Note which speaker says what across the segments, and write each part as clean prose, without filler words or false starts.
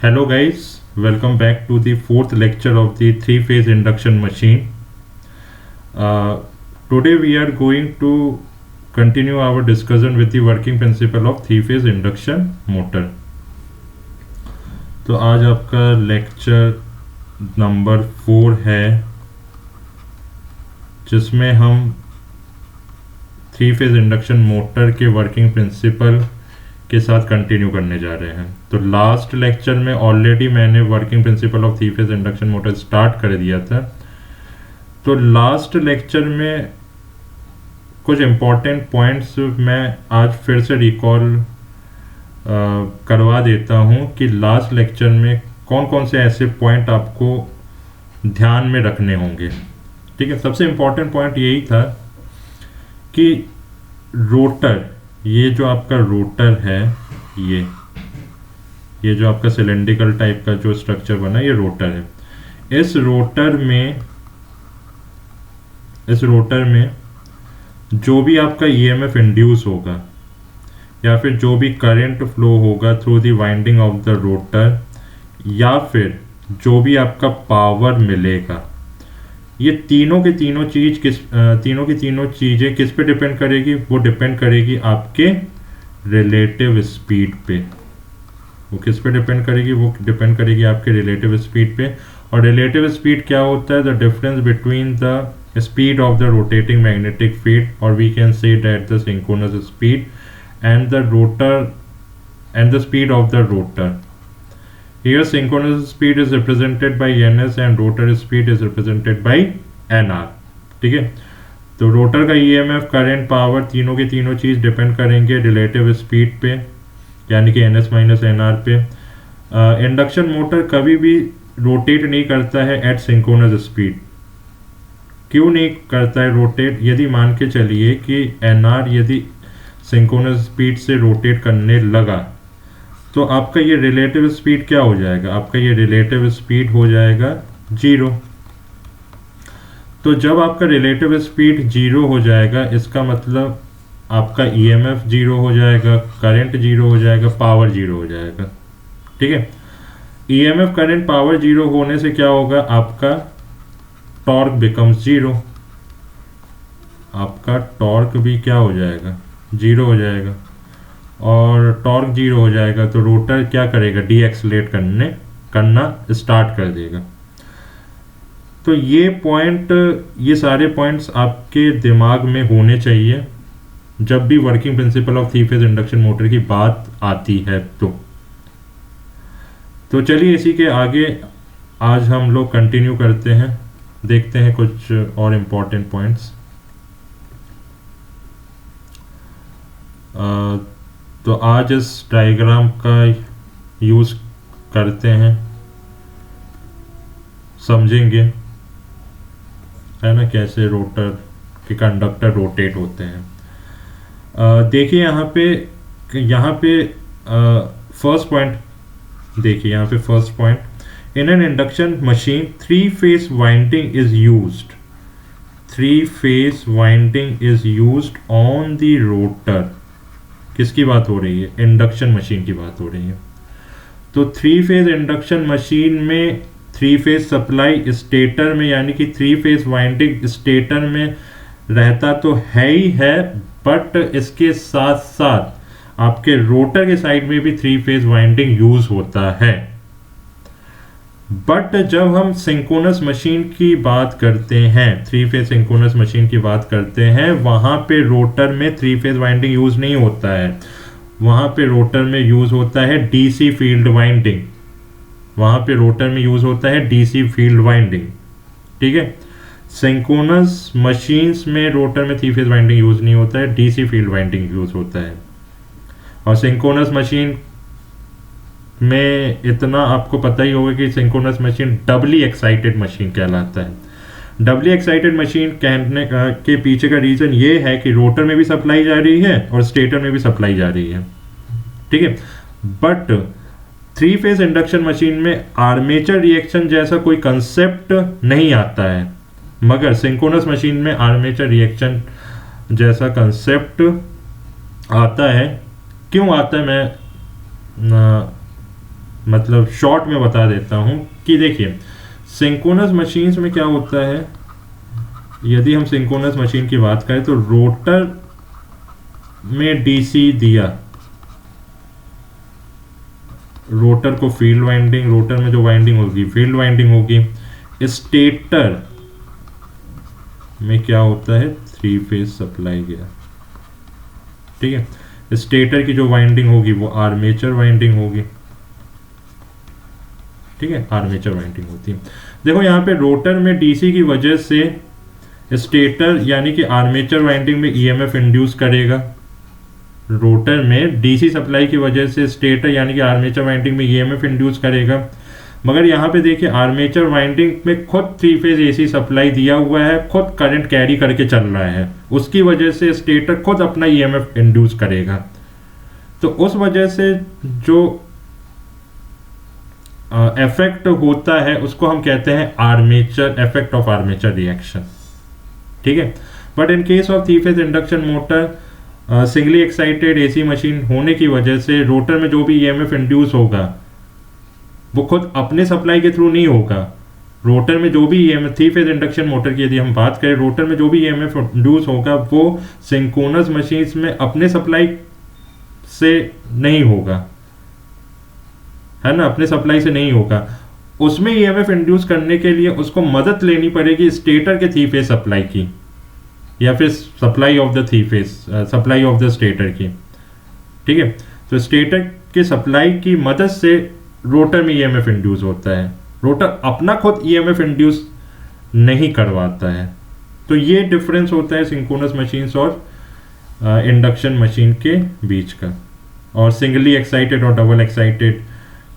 Speaker 1: Hello guys, welcome back to the fourth lecture of the three-phase induction machine. Today we are going to continue our discussion with the working principle of three-phase induction motor. तो आज आपका lecture number 4 है, जिसमें हम three phase induction motor के working principle के साथ continue करने जा रहे हैं। तो लास्ट लेक्चर में ऑलरेडी मैंने working principle of three phase induction motor start कर दिया था। तो लास्ट लेक्चर में कुछ इम्पोर्टेंट पॉइंट्स मैं आज फिर से रिकॉल करवा देता हूं कि लास्ट लेक्चर में कौन कौन से ऐसे पॉइंट आपको ध्यान में रखने होंगे। ठीक है, सबसे इम्पोर्टेंट पॉइंट यही था कि रोटर, ये जो आपका रोटर है, ये जो आपका सिलेंड्रिकल टाइप का जो स्ट्रक्चर बना, ये रोटर है। इस रोटर में जो भी आपका ईएमएफ इंड्यूस होगा या फिर जो भी करंट फ्लो होगा through the winding of the rotor, या फिर जो भी आपका पावर मिलेगा, ये तीनों की तीनों चीज़ें किस पे डिपेंड करेगी? वो डिपेंड करेगी आपके रिलेटिव स्पीड पे। वो किस पे डिपेंड करेगी? वो डिपेंड करेगी आपके रिलेटिव स्पीड पे। और रिलेटिव स्पीड क्या होता है? The difference between the speed of the rotating magnetic field, और we can say that the synchronous speed and the rotor and the speed of the rotor. Here synchronous speed is represented by ns and rotor speed is represented by nr। ठीक है, तो rotor का EMF, current, power, तीनों की तीनों चीज़ depend करेंगे relative speed पे, यानी कि ns माइनस nr पे। इंडक्शन मोटर कभी भी रोटेट नहीं करता है एट सिंक्रोनस स्पीड। क्यों नहीं करता है रोटेट? यदि मान के चलिए कि nr यदि सिंक्रोनस स्पीड से रोटेट करने लगा, तो आपका ये रिलेटिव स्पीड क्या हो जाएगा? आपका ये रिलेटिव स्पीड हो जाएगा 0। तो जब आपका रिलेटिव स्पीड 0 हो जाएगा, इसका मतलब आपका ईएमएफ 0 हो जाएगा, करंट 0 हो जाएगा, पावर 0 हो जाएगा। ठीक है, ईएमएफ, करंट, पावर 0 होने से क्या होगा? आपका टॉर्क बिकम्स 0। आपका टॉर्क भी क्या हो जाएगा? 0 हो जाएगा। और टॉर्क 0 हो जाएगा तो रोटर क्या करेगा? डी एक्सलेट करना स्टार्ट कर देगा। तो ये सारे पॉइंट्स आपके दिमाग में होने चाहिए जब भी working principle of three phase induction motor की बात आती है। तो चलिए इसी के आगे आज हम लोग कंटिन्यू करते हैं, देखते हैं कुछ और इम्पोर्टेंट पॉइंट्स। तो आज इस डायग्राम का यूज़ करते हैं, समझेंगे, है ना, कैसे रोटर के कंडक्टर रोटेट होते हैं। देखिए यहाँ पे फर्स्ट पॉइंट देखिए, यहाँ पे first point, in an induction machine three phase winding is used. Three phase winding is used on the rotor. किसकी बात हो रही है? इंडक्शन मशीन की बात हो रही है। तो थ्री फेज इंडक्शन मशीन में थ्री फेज सप्लाई स्टेटर में, यानी कि थ्री फेज वाइंडिंग स्टेटर में रहता तो है ही है, बट इसके साथ साथ आपके रोटर के साइड में भी थ्री फेज वाइंडिंग यूज होता है। बट जब हम सिंक्रोनस मशीन की बात करते हैं, थ्री फेज सिंक्रोनस मशीन की बात करते हैं, वहां पे रोटर में थ्री फेज वाइंडिंग यूज नहीं होता है। वहां पे रोटर में यूज होता है डीसी फील्ड वाइंडिंग। वहां पे रोटर में यूज होता है डीसी फील्ड वाइंडिंग। ठीक है, सिंक्रोनस मशीन्स में रोटर में थ्री फेज वाइंडिंग यूज नहीं होता है, डीसी फील्ड वाइंडिंग यूज होता है। और सिंक्रोनस मशीन में इतना आपको पता ही होगा कि सिंक्रोनस मशीन डबली एक्साइटेड मशीन कहलाता है। डबली एक्साइटेड मशीन कहने के पीछे का रीजन ये है कि रोटर में भी सप्लाई जा रही है और स्टेटर में भी सप्लाई जा रही है। ठीक है, but three phase induction machine में आर्मेचर रिएक्शन जैसा कोई कंसेप्ट नहीं आता है, मगर सिंक्रोनस मशीन में आर्मेचर रिएक्शन जैसा कंसेप्ट आता है। क्यों आता है मैं मतलब शॉर्ट में बता देता हूँ कि देखिए सिंक्रोनस मशीन्स में क्या होता है, यदि हम सिंक्रोनस मशीन की बात करें तो रोटर में डीसी दिया, रोटर को फील्ड वाइंडिंग, रोटर में जो वाइंडिंग होगी फील्ड वाइंडिंग होगी। स्टेटर में क्या होता है, 3 फेज सप्लाई गया, ठीक है। स्टेटर की जो वाइंडिंग होगी वो आर्मेचर वाइंडिंग होगी, ठीक है, आर्मेचर वाइंडिंग होती है। देखो यहाँ पे रोटर में डीसी की वजह से स्टेटर यानी कि आर्मेचर वाइंडिंग में ईएमएफ इंड्यूस करेगा, रोटर में डीसी सप्लाई की वजह से स्टेटर यानी कि आर्मेचर वाइंडिंग में ईएमएफ इंड्यूस करेगा। मगर यहाँ पे देखिए आर्मेचर वाइंडिंग में खुद 3 फेज एसी सप्लाई दिया हुआ है, खुद करंट कैरी करके चल रहा है, उसकी वजह से स्टेटर खुद अपना ईएमएफ इंड्यूस करेगा। तो उस वजह से जो इफेक्ट होता है उसको हम कहते हैं armature effect of armature reaction, ठीक है। But in case of 3 phase induction motor singly excited AC machine होने की वजह से रोटर में जो भी ईएमएफ इंड्यूस होगा वो खुद अपने सप्लाई के थ्रू नहीं होगा। रोटर में जो भी ईएमएफ 3 फेज इंडक्शन मोटर की यदि हम बात करें, रोटर में जो भी ईएमएफ इंड्यूस होगा वो सिंक्रोनस मशीन्स में अपने सप्लाई से नहीं होगा, है ना, अपने सप्लाई से नहीं होगा। उसमें ईएमएफ इंड्यूस करने के लिए उसको मदद लेनी पड़ेगी स्टेटर के 3 फेज सप्लाई की, या फिर supply of the 3 phase supply of the stator की, ठीक है। तो स्टेटर के सप्लाई की मदद से रोटर में ईएमएफ इंड्यूस होता है, रोटर अपना खुद ईएमएफ इंड्यूस नहीं करवाता है। तो ये डिफरेंस होता है सिंक्रोनस मशीन्स और इंडक्शन मशीन के बीच का, और सिंगली एक्साइटेड और डबल एक्साइटेड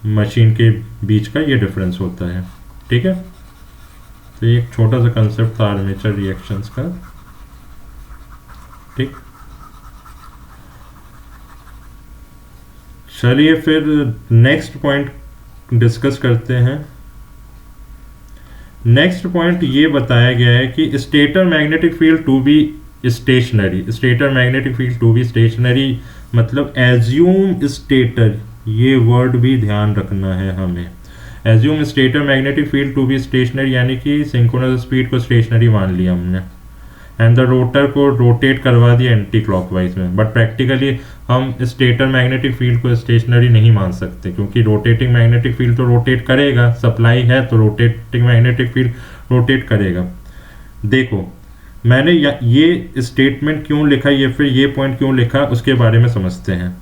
Speaker 1: मशीन के बीच का ये डिफरेंस होता है, ठीक है। तो ये एक छोटा सा कंसेप्ट था आर्मेचर रिएक्शंस का, ठीक। चलिए फिर नेक्स्ट पॉइंट डिस्कस करते हैं। नेक्स्ट पॉइंट ये बताया गया है कि stator magnetic field to be stationary, stator magnetic field to be stationary मतलब एज्यूम स्टेटर, ये वर्ड भी ध्यान रखना है हमें। Assume stator magnetic field to be stationary यानी कि सिंक्रोनस स्पीड को स्टेशनरी मान लिया हमने, एंड द रोटर को रोटेट करवा दिया एंटी क्लॉकवाइज में। बट प्रैक्टिकली हम स्टेटर मैग्नेटिक फील्ड को स्टेशनरी नहीं मान सकते, क्योंकि रोटेटिंग मैग्नेटिक फील्ड तो रोटेट करेगा, सप्लाई है तो रोटेटिंग मैग्नेटिक फील्ड रोटेट करेगा। देखो मैंने ये स्टेटमेंट क्यों लिखा, ये फिर ये पॉइंट क्यों लिखा, उसके बारे में समझते हैं।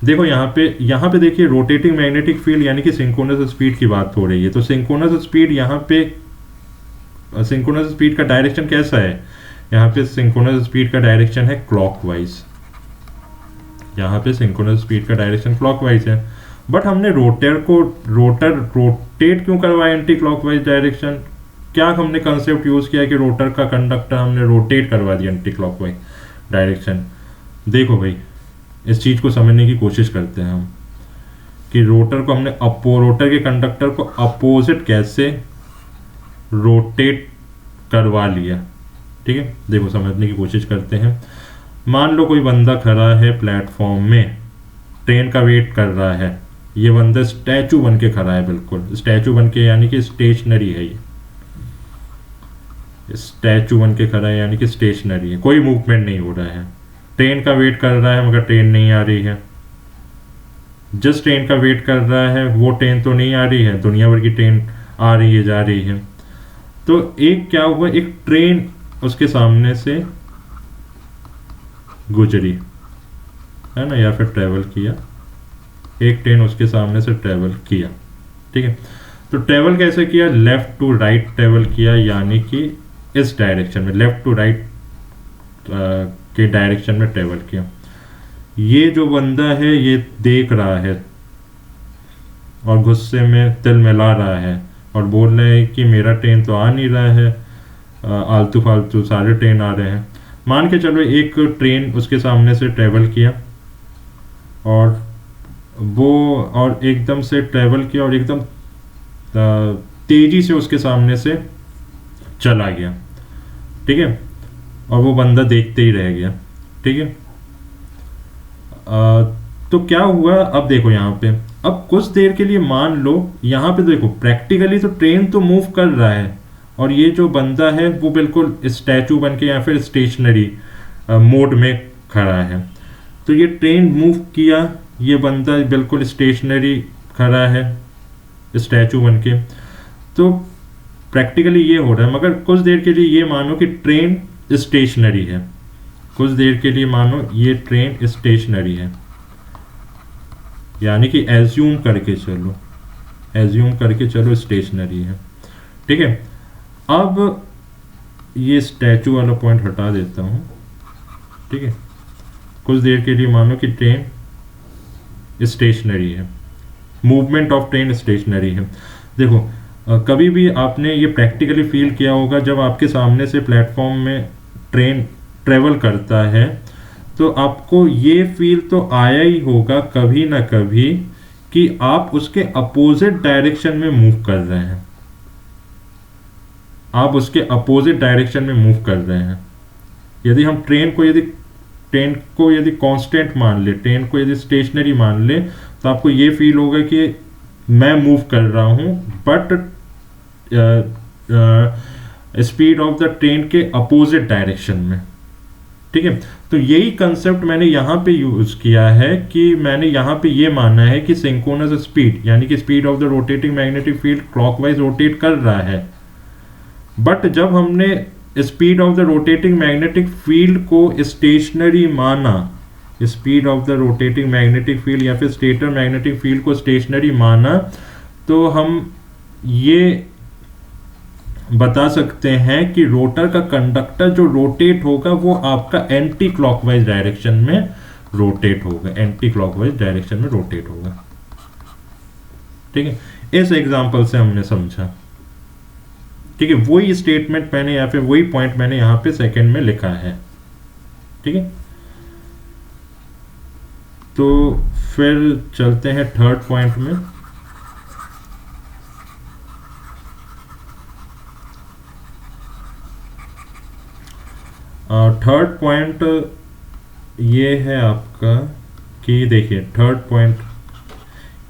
Speaker 1: देखो यहाँ पे देखिए रोटेटिंग मैग्नेटिक फील्ड यानी कि सिंक्रोनस स्पीड की बात हो रही है। तो सिंक्रोनस स्पीड यहाँ पे सिंक्रोनस स्पीड का डायरेक्शन कैसा है, यहाँ पे सिंक्रोनस स्पीड का डायरेक्शन है क्लॉकवाइज, यहाँ पे सिंक्रोनस स्पीड का डायरेक्शन क्लॉकवाइज है। बट हमने रोटर रोटेट क्यों करवाया एंटी क्लॉकवाइज डायरेक्शन, क्या हमने कंसेप्ट यूज किया कि रोटर का कंडक्टर हमने रोटेट करवा दिया एंटी क्लॉकवाइज डायरेक्शन। देखो भाई इस चीज को समझने की कोशिश करते हैं हम कि रोटर को हमने रोटर के कंडक्टर को अपोजिट कैसे रोटेट करवा लिया, ठीक है। देखो समझने की कोशिश करते हैं। मान लो कोई बंदा खड़ा है प्लेटफॉर्म में, ट्रेन का वेट कर रहा है, ये बंदा स्टैचू बन के खड़ा है, बिल्कुल स्टैचू बन के यानी कि स्टेशनरी है, ये स्टैचू बन के खड़ा है यानी कि स्टेशनरी है, कोई मूवमेंट नहीं हो रहा है। ट्रेन का वेट कर रहा है मगर ट्रेन नहीं आ रही है, जिस ट्रेन का वेट कर रहा है वो ट्रेन तो नहीं आ रही है, दुनिया भर की ट्रेन आ रही है जा रही है। तो एक क्या हुआ, एक ट्रेन उसके सामने से गुजरी, है ना, या फिर ट्रेवल किया, एक ट्रेन उसके सामने से ट्रेवल किया, ठीक है। तो ट्रेवल कैसे किया, लेफ्ट टू राइट ट्रेवल किया, यानी कि इस डायरेक्शन में लेफ्ट टू राइट के डायरेक्शन में ट्रेवल किया। ये जो बंदा है ये देख रहा है और गुस्से में तिल मिला रहा है और बोल रहा है कि मेरा ट्रेन तो आ नहीं रहा है, आलतू फालतू सारे ट्रेन आ रहे हैं। मान के चलो एक ट्रेन उसके सामने से ट्रेवल किया और एकदम से ट्रेवल किया और एकदम तेजी से उसके सामने से चला गया, ठीक है, और वो बंदा देखते ही रह गया, ठीक है। तो क्या हुआ, अब देखो यहाँ पे अब कुछ देर के लिए मान लो यहाँ पे देखो, प्रैक्टिकली तो ट्रेन तो मूव कर रहा है और ये जो बंदा है वो बिल्कुल स्टैचू बन के या फिर स्टेशनरी मोड में खड़ा है। तो ये ट्रेन मूव किया, ये बंदा बिल्कुल स्टेशनरी खड़ा है स्टैचू बन के, तो प्रैक्टिकली ये हो रहा है। मगर कुछ देर के लिए ये मानो कि ट्रेन स्टेशनरी है, कुछ देर के लिए मानो ये ट्रेन स्टेशनरी है, यानी कि एज्यूम करके चलो, एज्यूम करके चलो स्टेशनरी है, ठीक है। अब ये स्टैचू वाला पॉइंट हटा देता हूँ, ठीक है। कुछ देर के लिए मानो कि ट्रेन स्टेशनरी है, मूवमेंट ऑफ ट्रेन स्टेशनरी है। देखो कभी भी आपने ये प्रैक्टिकली फील किया होगा, जब आपके सामने से प्लेटफॉर्म में ट्रेन ट्रेवल करता है तो आपको ये फील तो आया ही होगा कभी ना कभी कि आप उसके अपोजिट डायरेक्शन में मूव कर रहे हैं, आप उसके अपोजिट डायरेक्शन में मूव कर रहे हैं। यदि हम ट्रेन को यदि कांस्टेंट मान ले, ट्रेन को यदि स्टेशनरी मान ले, तो आपको ये फील होगा कि मैं मूव कर रहा हूं but speed of the train के अपोजिट डायरेक्शन में, ठीक है। तो यही कंसेप्ट मैंने यहाँ पे यूज किया है कि मैंने यहाँ पे ये माना है कि सिंक्रोनस स्पीड यानी कि speed of the rotating magnetic field clockwise rotate कर रहा है, बट जब हमने speed of the rotating magnetic field को स्टेशनरी माना, speed of the rotating magnetic field या फिर स्टेटर मैग्नेटिक फील्ड को स्टेशनरी माना, तो हम ये बता सकते हैं कि रोटर का कंडक्टर जो रोटेट होगा वो आपका एंटी क्लॉकवाइज डायरेक्शन में रोटेट होगा, एंटी क्लॉकवाइज डायरेक्शन में रोटेट होगा, ठीक है। इस एग्जांपल से हमने समझा, ठीक है। वही स्टेटमेंट मैंने या फिर वही पॉइंट मैंने यहां पे सेकंड में लिखा है, ठीक है। तो फिर चलते हैं थर्ड पॉइंट में। थर्ड पॉइंट ये है आपका कि देखिए थर्ड पॉइंट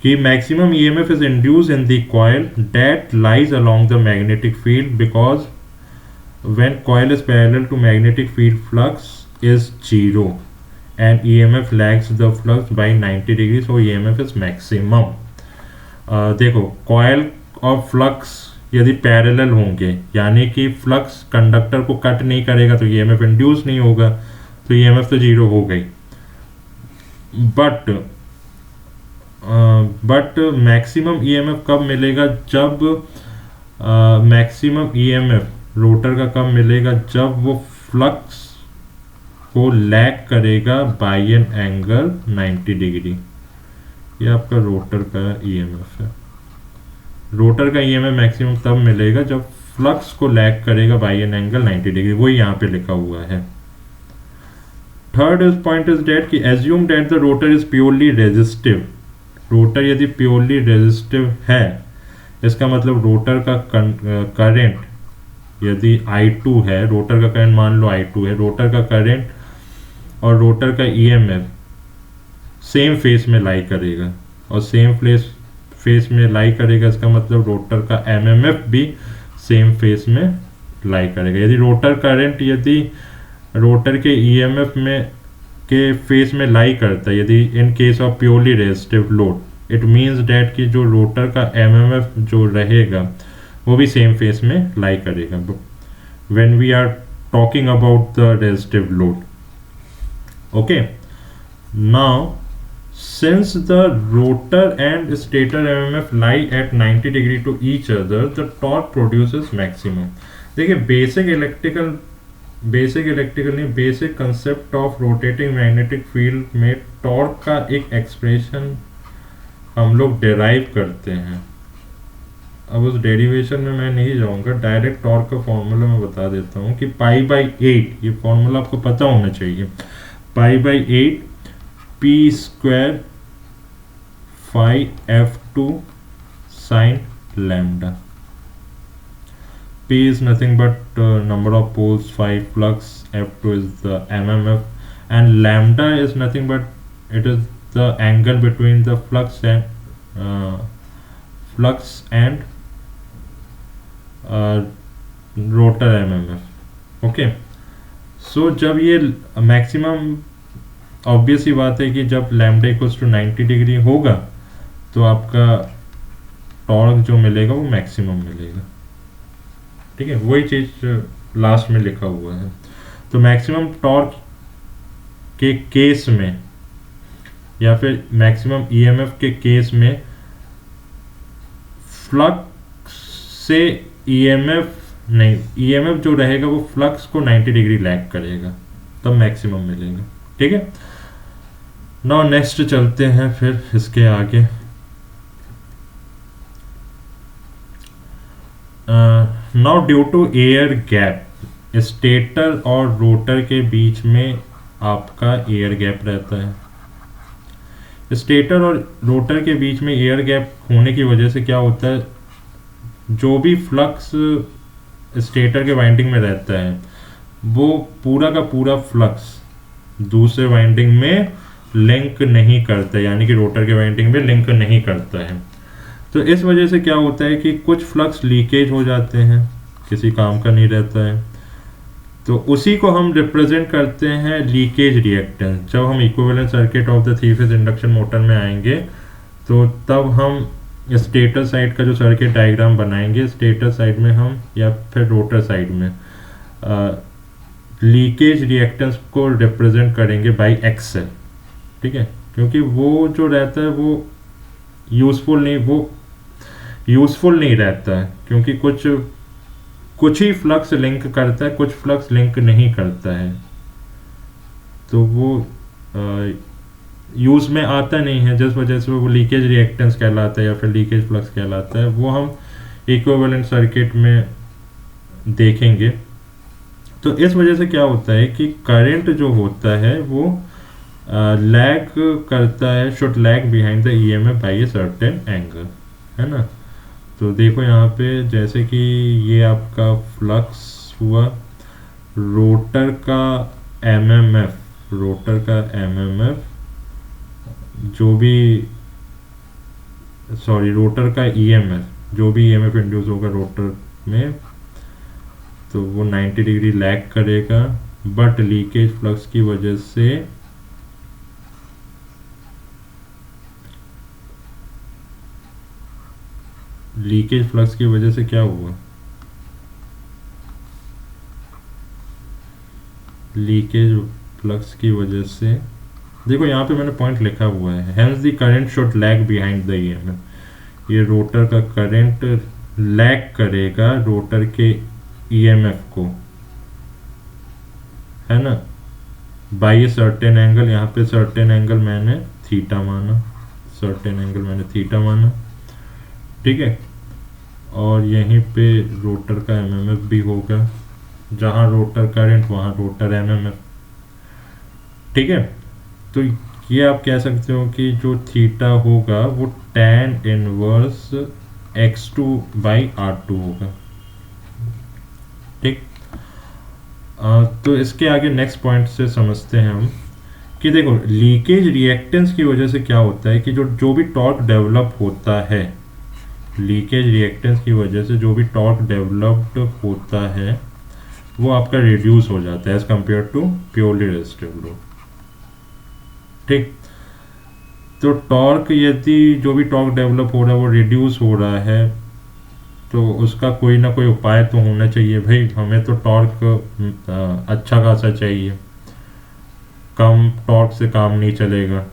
Speaker 1: कि maximum EMF is induce in the coil that lies along the magnetic field because when coil is parallel to magnetic field flux is zero and EMF lags the flux by 90 degree, so EMF is maximum. देखो coil और flux यदि parallel होंगे यानी कि flux conductor को cut नहीं करेगा तो ईएमएफ इंड्यूस नहीं होगा, तो ईएमएफ तो जीरो हो गई। बट मैक्सिमम ईएमएफ कब मिलेगा, जब मैक्सिमम ईएमएफ रोटर का कब मिलेगा, जब वो फ्लक्स को लैग करेगा बाय एन एंगल 90 डिग्री। ये आपका रोटर का ईएमएफ है। रोटर का ईएमएफ मैक्सिमम तब मिलेगा जब फ्लक्स को लैग करेगा बाय एन एंगल 90 डिग्री, वही यहाँ पे लिखा हुआ है। थर्ड पॉइंट इज डेट कि assume date the rotor is purely resistive. Rotor यदि प्योरली रेजिस्टिव है, इसका मतलब रोटर का करंट यदि I2 है, रोटर का करंट मान लो I2 है, रोटर का करंट और रोटर का ईएमएफ सेम फेस में लाई करेगा, और सेम फेस में लाई करेगा, इसका मतलब रोटर का एमएमएफ भी सेम फेस में लाई करेगा। यदि रोटर करंट यदि रोटर के ईएमएफ में के फेस में लाई करता है, यदि in case of purely resistive load, it means that कि जो रोटर का एमएमएफ जो रहेगा वो भी सेम फेस में लाई करेगा when we are talking about the resistive load. Okay, now since the rotor and stator MMF lie at 90 degree to each other, the torque produces maximum। देखिए basic concept of rotating magnetic field में torque का एक expression हम लोग derive करते हैं। अब उस डेरिवेशन में मैं नहीं जाऊंगा, डायरेक्ट टॉर्क का फॉर्मूला मैं बता देता हूँ कि π/8, ये फॉर्मूला आपको पता होना चाहिए। π/8 p square phi f2 sin lambda। P is nothing but number of poles, phi flux, f2 is the mmf, and lambda is nothing but it is the angle between the flux and flux and rotor MMF. Okay, so जब ये maximum, obvious ही बात है कि जब lambda equals to 90 degree होगा तो आपका torque जो मिलेगा वो मैक्सिमम मिलेगा। ठीक है, वही चीज़ लास्ट में लिखा हुआ है। तो मैक्सिमम टॉर्क के केस में या फिर मैक्सिमम ईएमएफ के केस में फ्लक्स से ईएमएफ नहीं, ईएमएफ जो रहेगा वो फ्लक्स को 90 डिग्री लैग करेगा, तब मैक्सिमम मिलेगा। ठीक है, नाउ नेक्स्ट चलते हैं फिर इसके आगे। Now due to air gap, stator और रोटर के बीच में आपका एयर गैप रहता है। स्टेटर और रोटर के बीच में एयर गैप होने की वजह से क्या होता है, जो भी फ्लक्स स्टेटर के वाइंडिंग में रहता है वो पूरा का पूरा फ्लक्स दूसरे वाइंडिंग में लिंक नहीं करता, यानी कि रोटर के वाइंडिंग में लिंक नहीं करता है। तो इस वजह से क्या होता है कि कुछ फ्लक्स लीकेज हो जाते हैं, किसी काम का नहीं रहता है। तो उसी को हम रिप्रेजेंट करते हैं लीकेज रिएक्टेंस। जब हम equivalent circuit of the three phase induction motor में आएंगे तो तब हम स्टेटर साइड का जो सर्किट डायग्राम बनाएंगे, स्टेटर साइड में हम या फिर रोटर साइड में लीकेज रिएक्टेंस को रिप्रेजेंट करेंगे बाय एक्सएल। ठीक है, क्योंकि वो जो रहता है वो यूज़फुल नहीं रहता है, क्योंकि कुछ ही फ्लक्स लिंक करता है, कुछ फ्लक्स लिंक नहीं करता है, तो वो यूज़ में आता नहीं है, जिस वजह से वो लीकेज रिएक्टेंस कहलाता है या फिर लीकेज फ्लक्स कहलाता है। वो हम इक्विवेलेंट सर्किट में देखेंगे। तो इस वजह से क्या होता है कि करंट जो होता है वो लैग करता है, should lag behind the EMF bye a certain angle, है ना। तो देखो यहाँ पे जैसे कि ये आपका फ्लक्स हुआ, रोटर का एमएमएफ जो भी, सॉरी, रोटर का ईएमएफ, जो भी ईएमएफ इंड्यूस होगा रोटर में, तो वो 90 डिग्री लैग करेगा, बट लीकेज फ्लक्स की वजह से क्या हुआ, लीकेज फ्लक्स की वजह से, देखो यहाँ पे मैंने पॉइंट लिखा हुआ है, hence the current should lag behind the EMF. ये रोटर का करंट लैग करेगा रोटर के ईएमएफ को, है ना, बाय ए सर्टेन एंगल। यहाँ पे सर्टेन एंगल मैंने थीटा माना, ठीक है। और यहीं पे रोटर का एमएमएफ भी होगा, जहाँ रोटर करंट वहाँ रोटर एमएमएफ, ठीक है। तो ये आप कह सकते हो कि जो थीटा होगा वो tan inverse x2 by r2 होगा, ठीक। तो इसके आगे नेक्स्ट पॉइंट से समझते हैं हम कि देखो लीकेज रिएक्टेंस की वजह से क्या होता है कि जो भी टॉर्क डेवलप होता है, लीकेज रिएक्टेंस की वजह से जो भी टॉर्क डेवलप्ड होता है वो आपका रिड्यूस हो जाता है as compare to purely resistive load, ठीक। तो टॉर्क, यदि जो भी टॉर्क डेवलप हो रहा है वो रिड्यूस हो रहा है, तो उसका कोई ना कोई उपाय तो होना चाहिए भाई। हमें तो टॉर्क अच्छा खासा चाहिए, कम टॉर्क से काम नहीं चलेगा,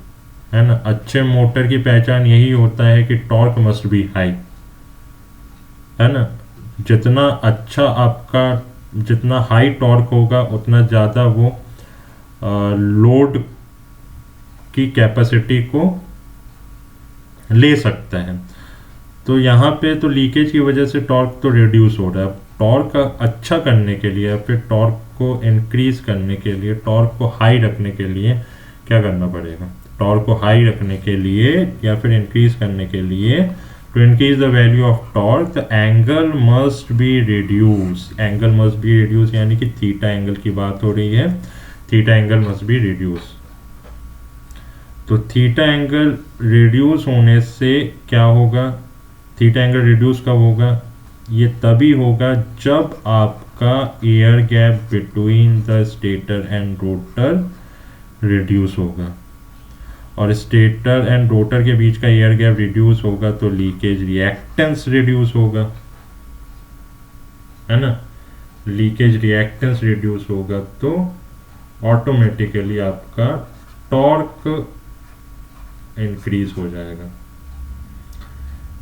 Speaker 1: है ना। अच्छे मोटर की पहचान यही होता है कि टॉर्क मस्ट बी हाई, है ना। जितना अच्छा आपका, जितना हाई टॉर्क होगा उतना ज़्यादा वो लोड की कैपेसिटी को ले सकता है। तो यहाँ पे तो लीकेज की वजह से टॉर्क तो रिड्यूस हो रहा है। टॉर्क अच्छा करने के लिए या फिर टॉर्क को इंक्रीज करने के लिए, टॉर्क को हाई रखने के लिए क्या करना पड़ेगा, टॉर्क को हाई रखने के लिए या फिर इंक्रीज करने के लिए, to increase the value of torque the angle must be reduce. Angle must be reduce यानी कि थीटा एंगल की बात हो रही है, theta angle must be reduce. तो थीटा एंगल रिड्यूस होने से क्या होगा, थीटा एंगल रिड्यूस कब होगा, ये तभी होगा जब आपका air gap between the stator and rotor reduce होगा। और स्टेटर एंड रोटर के बीच का एयर गैप रिड्यूस होगा तो लीकेज रिएक्टेंस रिड्यूस होगा, है ना। लीकेज रिएक्टेंस रिड्यूस होगा तो ऑटोमेटिकली आपका टॉर्क इंक्रीज हो जाएगा।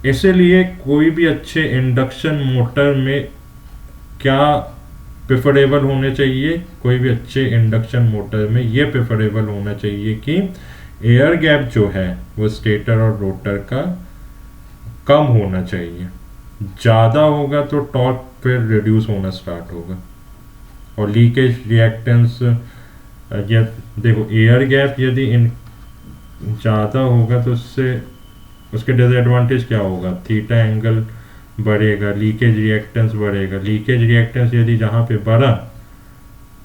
Speaker 1: इसीलिए कोई भी अच्छे इंडक्शन मोटर में क्या प्रेफरेबल होने चाहिए, कोई भी अच्छे इंडक्शन मोटर में ये प्रेफरेबल होना चाहिए कि एयर गैप जो है वो स्टेटर और रोटर का कम होना चाहिए। ज़्यादा होगा तो टॉर्क फिर रिड्यूस होना स्टार्ट होगा। और लीकेज रिएक्टेंस देखो, एयर गैप यदि इन ज़्यादा होगा तो उससे उसके डिसएडवांटेज क्या होगा, थीटा एंगल बढ़ेगा, लीकेज रिएक्टेंस बढ़ेगा। लीकेज रिएक्टेंस यदि जहाँ पे बढ़ा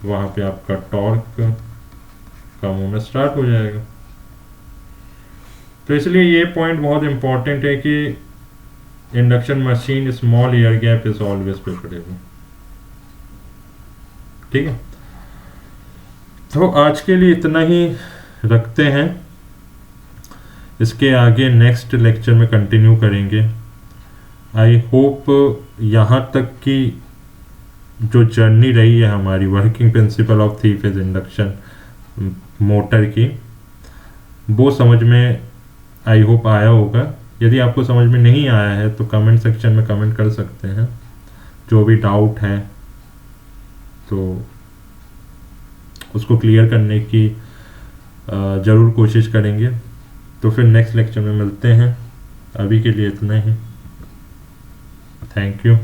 Speaker 1: वहाँ पे आपका टॉर्क कम होना स्टार्ट हो जाएगा। तो इसलिए ये पॉइंट बहुत इंपॉर्टेंट है कि induction machine small air gap is always preferable. ठीक है, तो आज के लिए इतना ही रखते हैं, इसके आगे नेक्स्ट लेक्चर में कंटिन्यू करेंगे। आई होप यहाँ तक की जो जर्नी रही है हमारी working principle of 3 phase induction motor की, वो समझ में आई होप आया होगा। यदि आपको समझ में नहीं आया है तो कमेंट सेक्शन में कमेंट कर सकते हैं, जो भी डाउट है तो उसको क्लियर करने की ज़रूर कोशिश करेंगे। तो फिर नेक्स्ट लेक्चर में मिलते हैं, अभी के लिए इतना ही। Thank you.